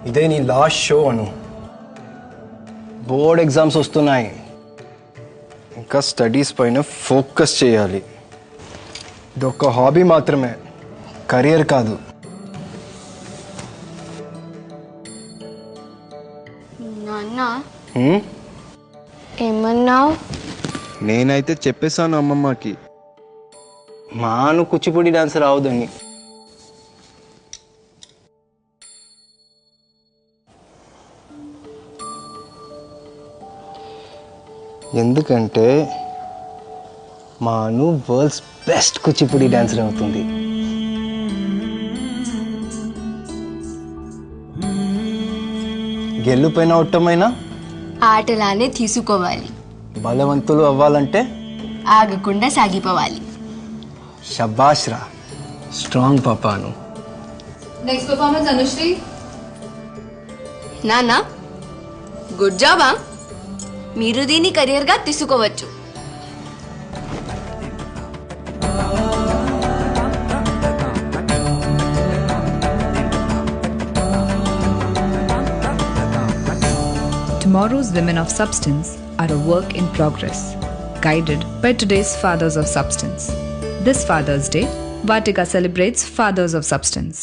ఇదే నీ last show అను. Board exams వస్తున్నాయి, ఇంకా స్టడీస్ పైన ఫోకస్ చేయాలి. ఇదొక హాబీ మాత్రమే, కెరియర్ కాదు. నాన్న ఏమన్నావు? నేనైతే చెప్పేశాను అమ్మమ్మకి, మాను కూచిపూడి డాన్స్ రావద్దని. ఎందుకంటే మాను వరల్డ్స్ బెస్ట్ కూచిపూడి డాన్సర్ అవుతుంది. గెలుపైన ఒట్టమైనా ఆటలానే తీసుకోవాలి. బలవంతులు అవ్వాలంటే ఆగకుండా సాగిపోవాలి. షబాష్ రా, స్ట్రాంగ్ పాపాను. Next performance Anushree. నాన్న గుడ్ జాబా, మీరు దీన్ని కెరియర్గా తీసుకోవచ్చు. Tomorrow's women of substance are a work in progress, guided by today's fathers of substance. This Father's Day, Vatika celebrates fathers of substance.